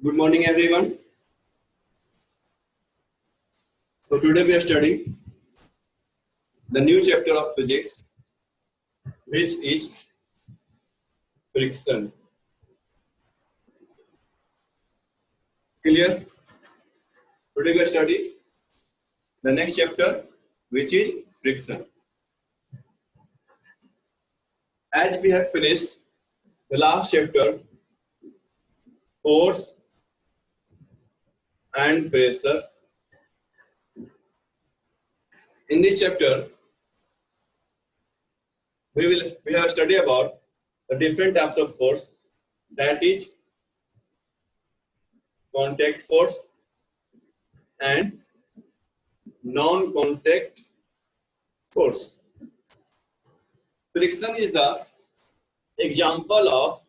Good morning, everyone. So today we are studying the new chapter of physics, which is friction. Clear? Today we are studying the next chapter, which is friction. As we have finished the last chapter, force and pressure. In this chapter, we have studied about the different types of force, that is contact force and non-contact force. Friction is the example of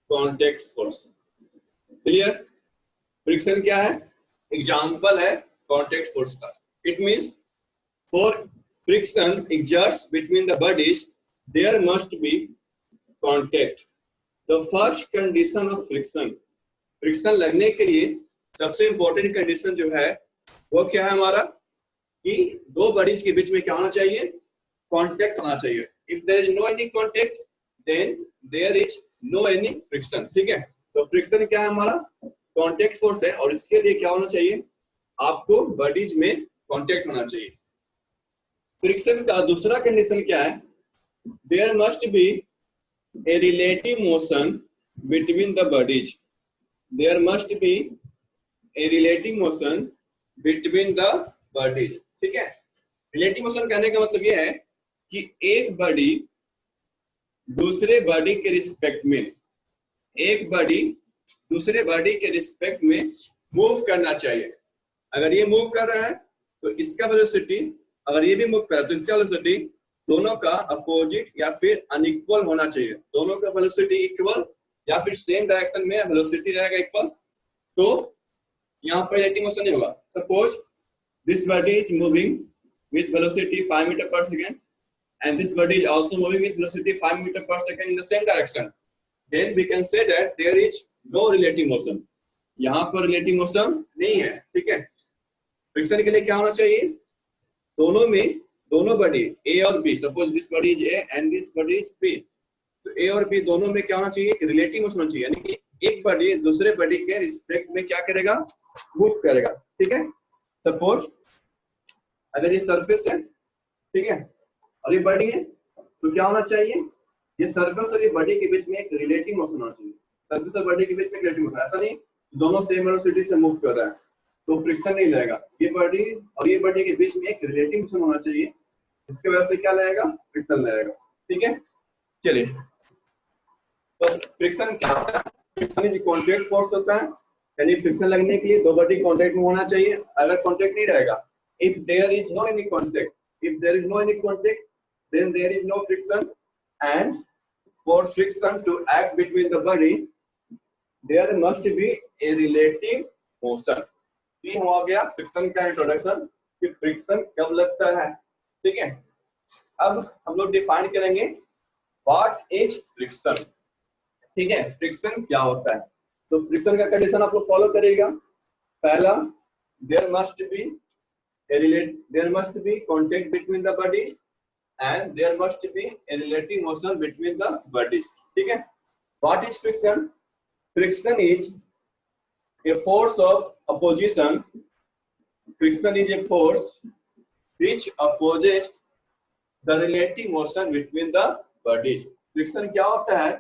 contact force. Clear? Friction क्या है? Example है contact force का. It means for friction exerts between the bodies there must be contact. The first condition of friction, friction लगने के लिए सबसे important condition जो है वो क्या है हमारा, कि दो बॉडीज के बीच में क्या होना चाहिए? कांटेक्ट होना चाहिए. If there is no any contact then there is no any friction. ठीक है, तो फ्रिक्शन क्या है हमारा? कांटेक्ट फोर्स है, और इसके लिए क्या होना चाहिए? आपको बॉडीज में कांटेक्ट होना चाहिए. फ्रिक्शन का दूसरा कंडीशन क्या है? There must be a relative motion between the bodies. There must be a relative motion between the bodies. ठीक है, रिलेटिव मोशन कहने का मतलब यह है कि एक बॉडी दूसरे बॉडी के रिस्पेक्ट में, एक बॉडी दूसरे बॉडी के रिस्पेक्ट में मूव करना चाहिए. अगर ये मूव कर रहा है तो इसका वेलोसिटी, अगर ये भी मूव कर रहा है तो इसका वेलोसिटी दोनों का अपोजिट या फिर अनइक्वल होना चाहिए. दोनों का वेलोसिटी इक्वल या फिर सेम डायरेक्शन में वेलोसिटी रहेगा इक्वल, तो यहाँ पर रिलेटिव मोशन नहीं होगा. Suppose this body is moving with velocity 5 meter per second and this body is also moving with velocity 5 meter per second in the same direction, then we can say that there is no relative motion. यहाँ पर relative motion नहीं है. ठीक है, friction के लिए क्या होना चाहिए? दोनों में, दोनों बॉडी A और B, suppose this body is A and this body is B, तो A और B दोनों में क्या होना चाहिए? रिलेटिव मोशन होना चाहिए. यानी कि एक बॉडी दूसरे बॉडी के रिस्पेक्ट में क्या करेगा? मूव करेगा. ठीक है, सपोज अगर ये सरफेस है, ठीक है, और ये बॉडी है, तो क्या होना चाहिए? ये सरफेस और ये बॉडी के बीच में एक रिलेटिव मोशन होना चाहिए. सरफेस और बॉडी के बीच में रिलेटिव मोशन, ऐसा नहीं दोनों सेम वेलोसिटी से मूव कर रहा है तो फ्रिक्शन नहीं लगेगा. ये बॉडी और ये बॉडी के बीच में एक रिलेटिव मोशन होना चाहिए, इसकी वजह से क्या लगेगा? फ्रिक्शन लगेगा. ठीक है, चलिए, तो फ्रिक्शन क्या होता है? फ्रिक्शन इज कांटेक्ट फोर्स होता है. यानी फ्रिक्शन लगने के लिए दो बॉडी कांटेक्ट में होना चाहिए. अगर कांटेक्ट नहीं रहेगा, if there is no any contact, if there is no any contact then there is no friction, and for friction to act between the body there must be a relative motion. ये हो गया friction का introduction कि friction कब लगता है. ठीक है, अब हम लोग डिफाइन करेंगे व्हाट इज फ्रिक्शन. ठीक है, फ्रिक्शन क्या होता है? तो फ्रिक्शन का कंडीशन आप लोग फॉलो करिएगा. पहला, there must be contact between the bodies and there must be a relative motion between the bodies. ठीक है, what is friction? Friction is a force of opposition. Friction is a force which opposes the relative motion between the bodies. Friction क्या होता है?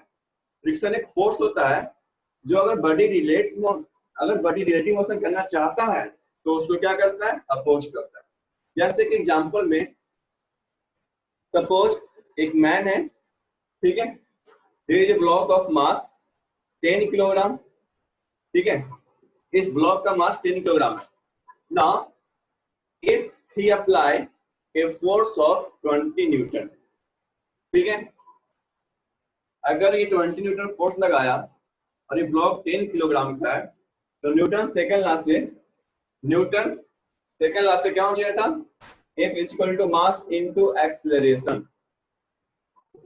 Friction एक force होता है जो अगर बॉडी रिलेटिव मोशन करना चाहता है तो उसको क्या करता है? अपोज करता है. जैसे कि एग्जांपल में, सपोज एक मैन है, ठीक है, there is a block of mass 10 kilogram. ठीक है, इस ब्लॉक का मास 10 किलोग्राम है. Now if he apply a force of 20 newton, ठीक है, अगर ये 20 न्यूटन फोर्स लगाया और ये ब्लॉक 10 किलोग्राम का है, तो न्यूटन सेकंड लॉ से क्या होना चाहिए था? F is equal to mass into acceleration.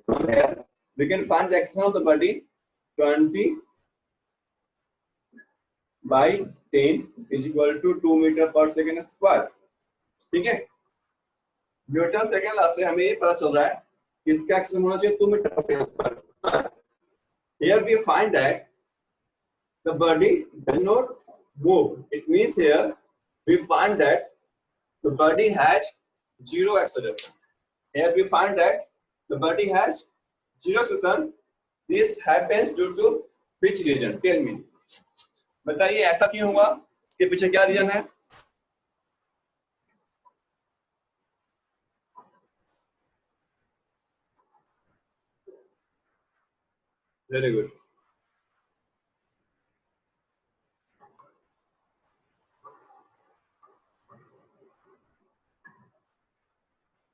From here we can find the acceleration of the body 20 by 10 is equal to 2 metre per second square. ठीक है, न्यूटन सेकेंड लॉ से हमें ये पता चल रहा है कि इसका एक्सेलरेशन होना चाहिए 2 metre per second square. Here we find that the body does not move. It means here we find that the body has zero acceleration. Here we find that the body has zero acceleration. This happens due to which reason? Tell me. बताइए ऐसा क्यों हुआ? इसके पीछे क्या reason है? Very good.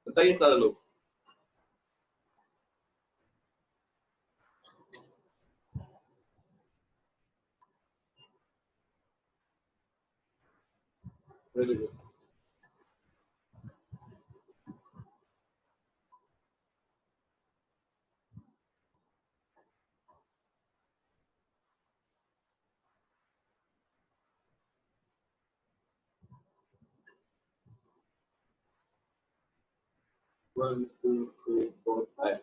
बताइए सारे लोग। Very good. One two three four five,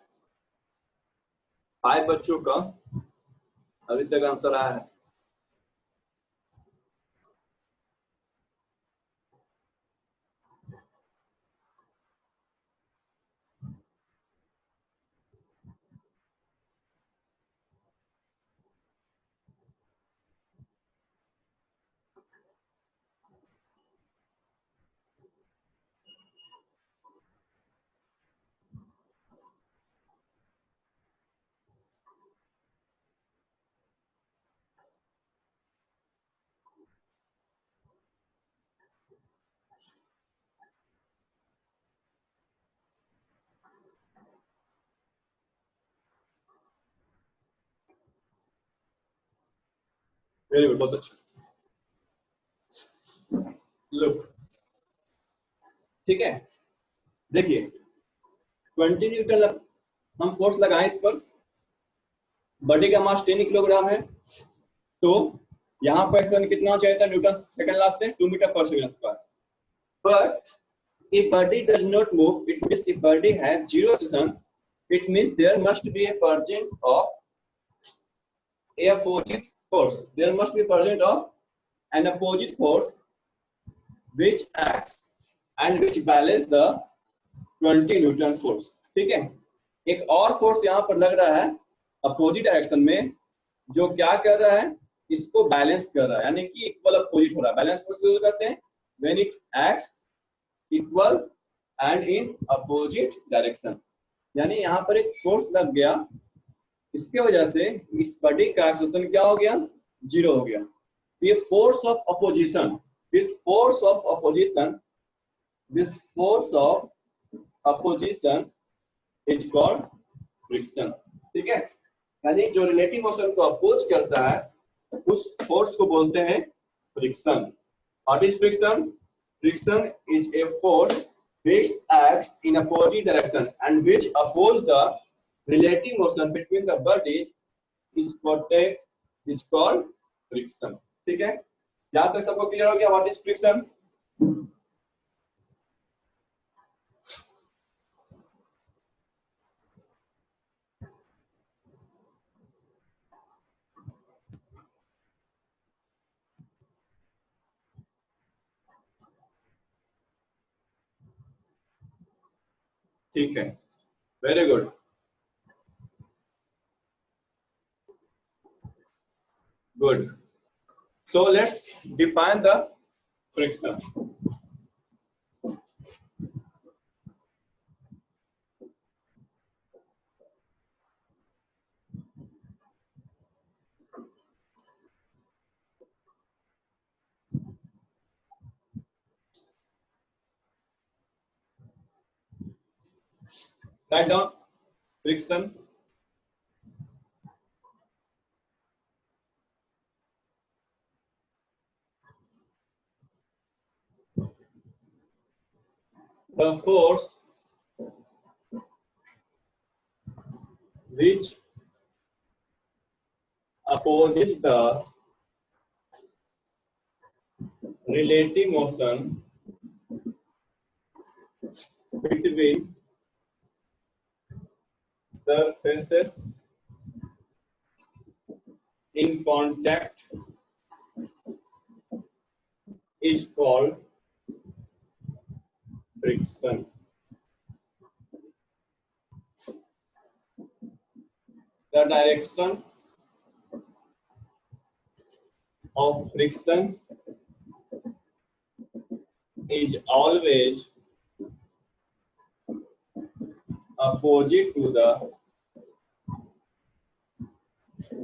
5 बच्चों का अभी तक आंसर आया है। वेरी गुड, बहुत अच्छा। लुक, ठीक है, देखिए 20 न्यूटन हम फोर्स लगाएं इस पर, बॉडी का मास 10 किलोग्राम है, तो यहाँ पर एक्सेलरेशन कितना चाहिए था न्यूटन सेकंड लॉ से? 2 metre per second square. But if body does not move, it means if body has zero acceleration, it means there must be a presence of a opposite force. There must be presence of an opposite force which acts and which balance the 20 Newton force. ठीक है, एक और force यहाँ पर लग रहा है opposite direction में, जो क्या कर रहा है? इसको बैलेंस कर रहा है, यानी कि इक्वल अपोजिट हो रहा है। बैलेंस फोर्स यूज करते हैं when it acts equal and in opposite direction, यानी यहाँ पर एक फोर्स लग गया, इसके वजह से इस बॉडी का एक्सेलरेशन क्या हो गया? जीरो हो गया। ये force of opposition, this force of opposition, this force of opposition is called friction. ठीक है, यानी जो रिलेटिव मोशन को अपोज करता है उस फोर्स को बोलते हैं friction. What is friction? Friction is a force which acts in opposite direction and which opposes the relative motion between the bodies is called friction। ठीक है, यहाँ तक सबको क्लियर हो गया व्हाट इज फ्रिक्शन? ठीक है, very good, good. So let's define the friction. Write down friction. The force which opposes the relative motion between surfaces in contact is called friction. The direction of friction is always opposite to the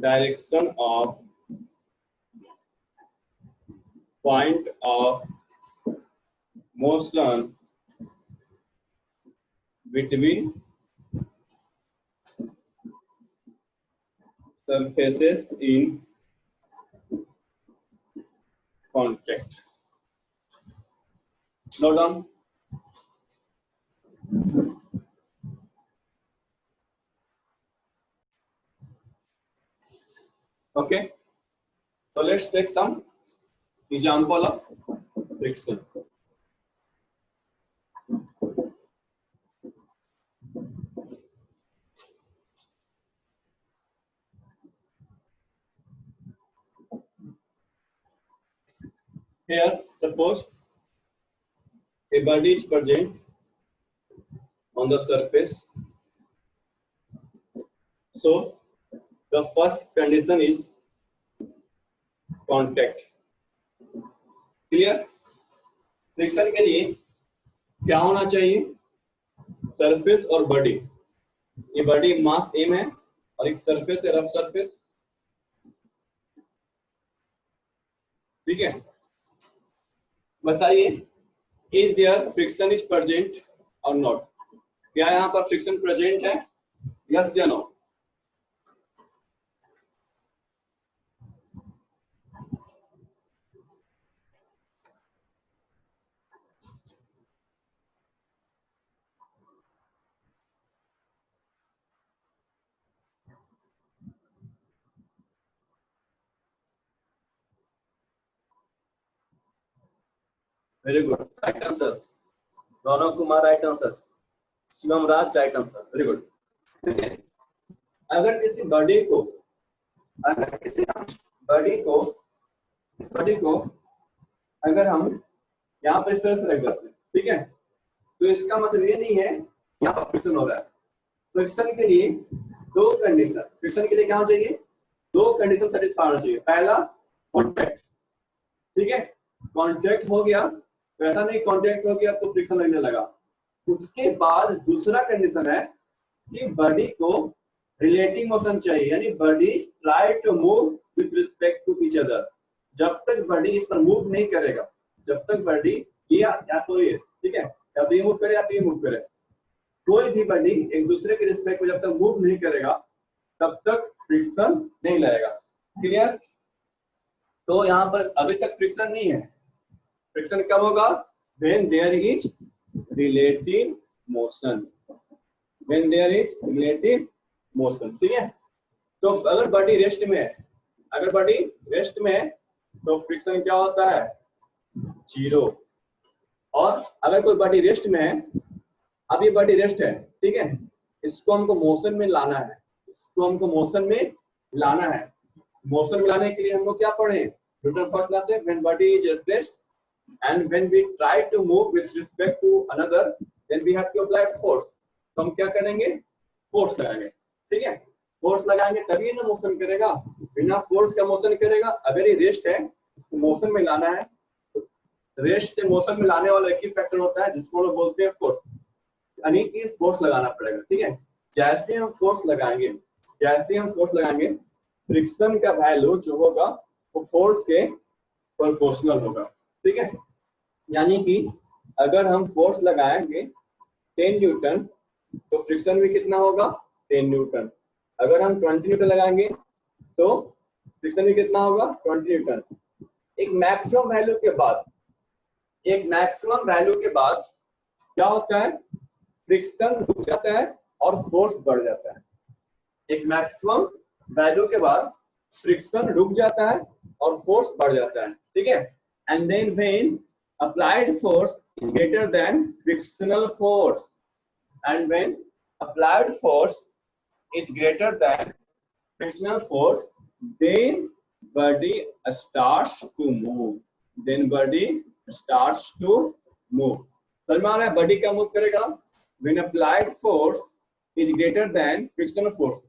direction of point of motion between surfaces in contact. Note down. Okay. So let's take some example of friction. Here, suppose a body is present on the surface. So, the first condition is contact. Clear? Friction के लिए क्या होना चाहिए? Surface और body. ये body mass m है और एक सरफेस है, रफ सरफेस. ठीक है, बताइए, is there friction is present और नॉट? क्या यहाँ पर फ्रिक्शन प्रेजेंट है? यस या no? Very good, right answer. Raunak Kumar right answer. Shivam Raj right answer. Very good. अगर किसी बॉडी को इस बॉडी को अगर हम यहाँ पर इस तरह से रख देते हैं, ठीक है, तो इसका मतलब ये नहीं है यहाँ पर फ्रिक्शन हो रहा है. फ्रिक्शन के लिए दो कंडीशन, फ्रिक्शन के लिए क्या होना चाहिए? दो कंडीशन सेटिस्फाई होना चाहिए. पहला कॉन्टैक्ट. ठीक है, कॉन्टैक्ट हो गया तो ऐसा नहीं कॉन्टैक्ट हो गया तो फ्रिक्शन लगने लगा. उसके बाद दूसरा कंडीशन है कि बॉडी को रिलेटिव मोशन चाहिए, यानी body try to move with respect to each other. जब तक बॉडी इस पर मूव नहीं करेगा, जब तक बॉडी या तो ये, ठीक है, या तो ये मूव करे या तो ये मूव करे, कोई भी बॉडी एक दूसरे के रिस्पेक्ट में जब तक मूव नहीं करेगा तब तक फ्रिक्शन नहीं लगेगा. क्लियर? तो यहाँ पर अभी तक फ्रिक्शन नहीं है. फ्रिक्शन कब होगा? When there is relative motion. When there is relative motion. ठीक है, तो अगर बॉडी रेस्ट में है, तो फ्रिक्शन क्या होता है? जीरो. और अगर कोई बॉडी रेस्ट में है, अभी बॉडी रेस्ट है, ठीक है, इसको हमको मोशन में लाना है. मोशन में लाने के लिए हमको क्या पढ़े? न्यूटन फर्स्ट लॉ से, when body is at rest and when we try to move with respect to another, then we have to apply force. तो हम क्या करेंगे? फोर्स लगाएंगे. ठीक है, फोर्स लगाएंगे तभी ना मोशन करेगा. बिना फोर्स का मोशन करेगा. अगर ये रेस्ट है, इसको मोशन में लाना है, तो रेस्ट से मोशन में लाने वाला एक ही फैक्टर होता है जिसको लोग बोलते हैं फोर्स, यानी कि फोर्स लगाना पड़ेगा. ठीक है, जैसे हम फोर्स लगाएंगे फ्रिक्शन का वैल्यू जो होगा वो फोर्स के प्रोपोर्शनल होगा. ठीक है, यानी कि अगर हम फोर्स लगाएंगे 10 न्यूटन तो फ्रिक्शन भी कितना होगा? 10 न्यूटन. अगर हम 20 न्यूटन लगाएंगे तो फ्रिक्शन भी कितना होगा? 20 न्यूटन. एक मैक्सिमम वैल्यू के बाद क्या होता है? फ्रिक्शन रुक जाता है और फोर्स बढ़ जाता है. एक मैक्सिमम वैल्यू के बाद फ्रिक्शन रुक जाता है और फोर्स बढ़ जाता है. ठीक है, and then when applied force is greater than frictional force, and when applied force is greater than frictional force, then body starts to move. Then body starts to move. समझ में आ रहा है? बॉडी क्या मूव करेगा? When applied force is greater than frictional force.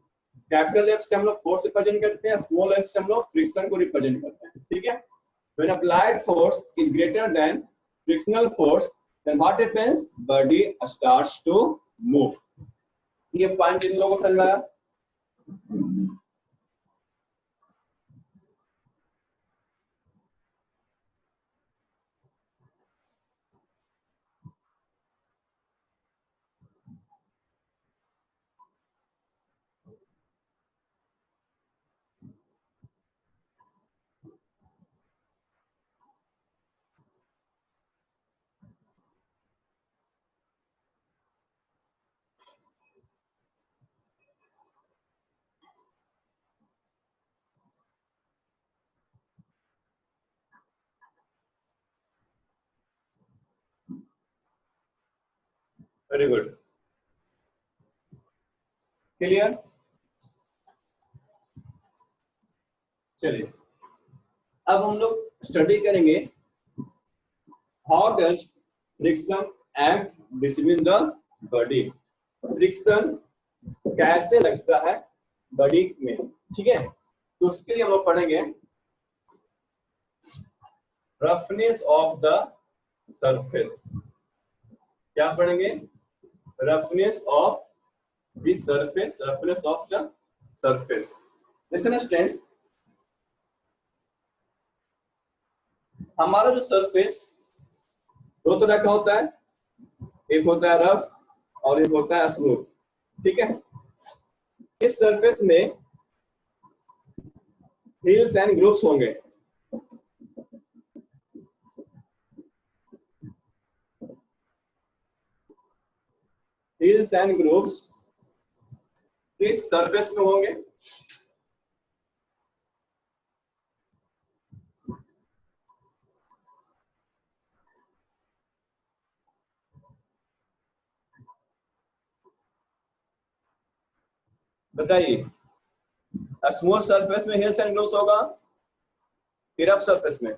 Capital F से हम लोग force represent करते हैं, स्मॉल एफ से हम लोग फ्रिक्शन को रिप्रेजेंट करते हैं, ठीक है? When applied force is greater than frictional force, then what happens? Body starts to move. ये पॉइंट इन लोगों को समझ में आया? Very good, clear? चलिए अब हम लोग स्टडी करेंगे how does friction act between the body. Friction कैसे लगता है बॉडी में, ठीक है? तो उसके लिए हम लोग पढ़ेंगे रफनेस ऑफ द सरफेस। क्या पढ़ेंगे? Roughness of the surface, roughness of the surface. Listen students, हमारा जो सरफेस दो तरह का होता है, एक होता है रफ और एक होता है स्मूथ, ठीक है? इस सरफेस में हिल्स एंड ग्रूव्स होंगे। हिल्स एंड ग्रूव्स इस सरफेस में होंगे। बताइए, स्मूथ सरफेस में हिल्स एंड ग्रूव्स होगा कि रफ सरफेस में?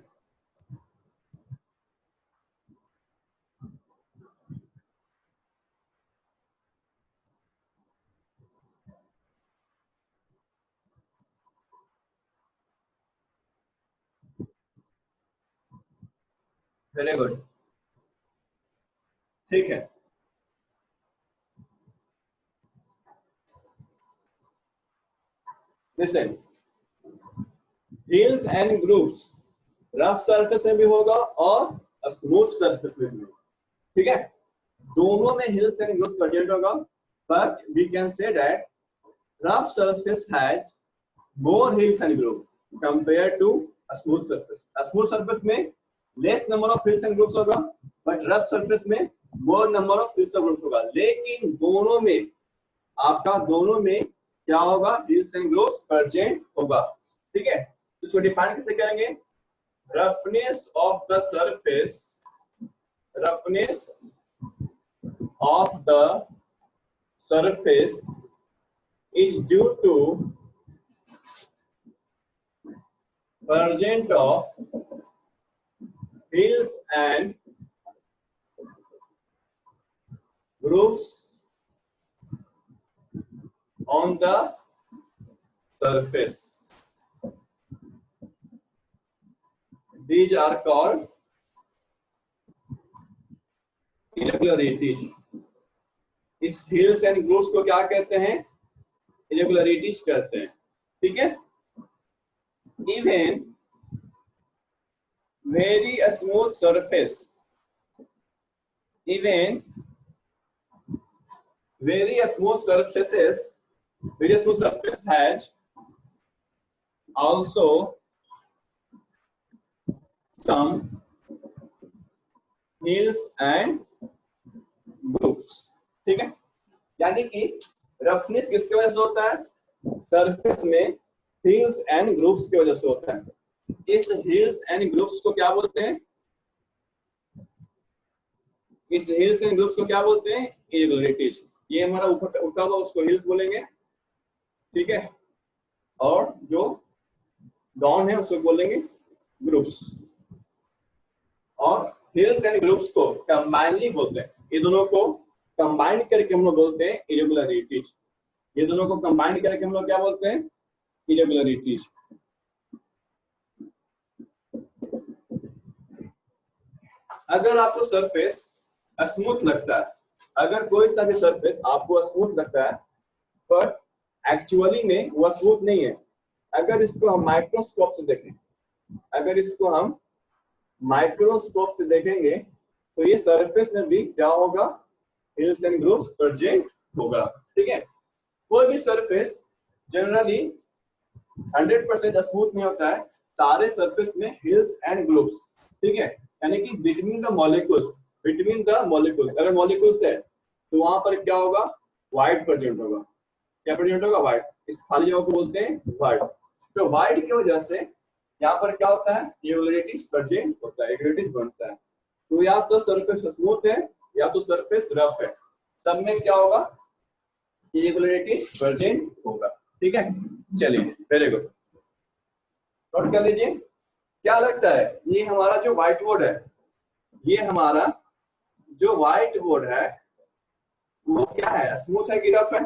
वेरी गुड, ठीक है। Listen, hills and grooves rough surface में भी होगा और स्मूथ सरफेस में भी होगा, ठीक है? दोनों में हिल्स एंड ग्रूव्स प्रेजेंट होगा, but we can say that rough surface has more hills and grooves compare to smooth surface. Smooth surface में less number of hills and grooves होगा, बट रफ सरफेस में more number of hills and grooves होगा। लेकिन दोनों में आपका दोनों में क्या होगा? हिल्स एंड ग्रूव्स प्रेजेंट होगा, ठीक है? तो इसको डिफाइन कैसे करेंगे? Roughness of the surface, roughness of the surface is due to presence of hills and grooves on the surface. These are called irregularities. इस hills and grooves को क्या कहते हैं? Irregularities कहते हैं, ठीक है? Even very smooth surface, even very smooth surfaces, very smooth surface has also some hills and grooves, ठीक है? यानी कि रफनेस किसकी वजह से होता है? सरफेस में हिल्स एंड ग्रूव्स की वजह से होता है। इस हिल्स एंड ग्रुप्स को क्या बोलते हैं? इस हिल्स एंड ग्रुप्स को क्या बोलते हैं? इरेगुलरिटीज। ये हमारा ऊपर उठा हुआ उसको हिल्स बोलेंगे, ठीक है, और जो डाउन है उसको बोलेंगे ग्रुप्स। और हिल्स एंड ग्रुप्स को कंबाइनली बोलते हैं, ये दोनों को कंबाइन करके हम लोग बोलते हैं इरेगुलरिटीज। ये दोनों को कंबाइन करके हम लोग क्या बोलते हैं? इरेगुलरिटीज। अगर आपको सरफेस स्मूथ लगता है, अगर कोई सा भी सरफेस आपको स्मूथ लगता है पर एक्चुअली में वो स्मूथ नहीं है, अगर इसको हम माइक्रोस्कोप से देखें, अगर इसको हम माइक्रोस्कोप से देखेंगे तो ये सरफेस में भी क्या होगा? हिल्स एंड ग्रुप्स प्रेजेंट होगा, ठीक है। कोई भी सरफेस जनरली 100% स्मूथ नहीं होता है, सारे सरफेस में हिल्स एंड ग्रुप्स, ठीक है, यानी कि बिटवीन द मॉलिक्यूल्स, अगर मॉलिक्यूल्स है तो वहां पर क्या होगा? वाइड प्रेजेंट होगा। क्या प्रेजेंट होगा? वाइड। इस खाली जगह को बोलते हैं वाइड। तो वाइड की वजह से यहाँ पर क्या होता है? इरेगुलरिटीज प्रेजेंट होता है, इरेगुलरिटीज बनता है। तो या तो सरफेस स्मूथ है या तो सरफेस रफ है, सब में क्या होगा? इरेगुलरिटीज प्रेजेंट होगा, ठीक है। चलिए, वेरी गुड, नोट कर लीजिए। क्या लगता है ये हमारा जो व्हाइट बोर्ड है, ये हमारा जो व्हाइट बोर्ड है वो क्या है? स्मूथ है कि रफ है?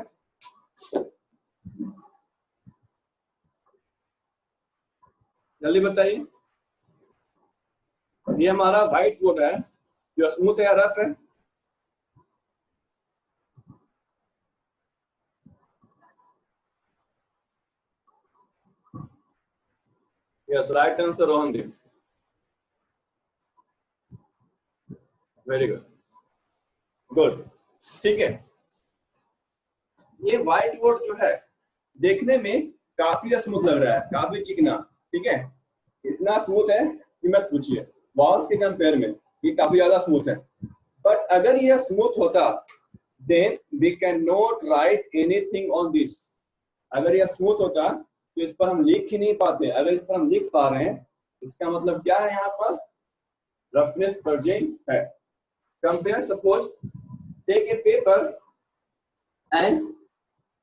जल्दी बताइए। ये हमारा व्हाइट बोर्ड है, जो स्मूथ है या रफ है? Yes, right answer Rohandeep, very good, good, ठीक है। ये व्हाइट बोर्ड जो है देखने में काफी स्मूथ लग रहा है, काफी चिकना, ठीक है, इतना स्मूथ है कि मत पूछिए। वॉल्स के कंपेयर में ये काफी ज्यादा स्मूथ है। बट अगर ये स्मूथ होता then we cannot write anything on this। अगर ये स्मूथ होता तो इस पर हम लिख ही नहीं पाते। अगर इस पर हम लिख पा रहे हैं इसका मतलब क्या है? यहाँ पर रफनेस प्रेजेंट है। Compare, suppose take a paper and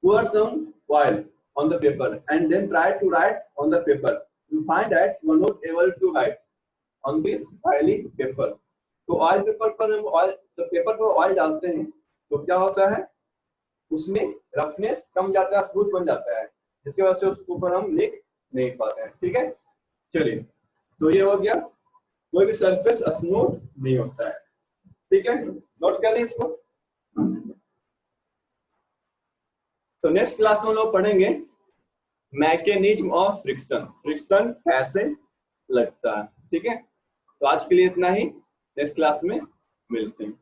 pour some oil on the paper and then try to write on the paper. You find that you are not able to write on this oily paper। तो oil paper पर हम oil, तो paper पर oil डालते हैं तो क्या होता है? उसमें रफनेस कम जाता है, स्मूथ बन जाता है, जिसकी वजह से उसके ऊपर हम लिख नहीं पाते हैं, ठीक है। चलिए, तो ये हो गया, कोई भी सरफेस स्मूथ नहीं होता है, ठीक है, नोट कर लें इसको। तो नेक्स्ट क्लास में हम लोग पढ़ेंगे मैकेनिज्म ऑफ फ्रिक्शन, फ्रिक्शन कैसे लगता है, ठीक है। तो आज के लिए इतना ही, नेक्स्ट क्लास में मिलते हैं।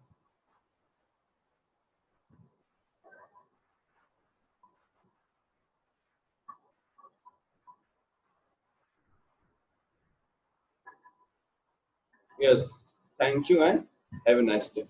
Yes, thank you and have a nice day.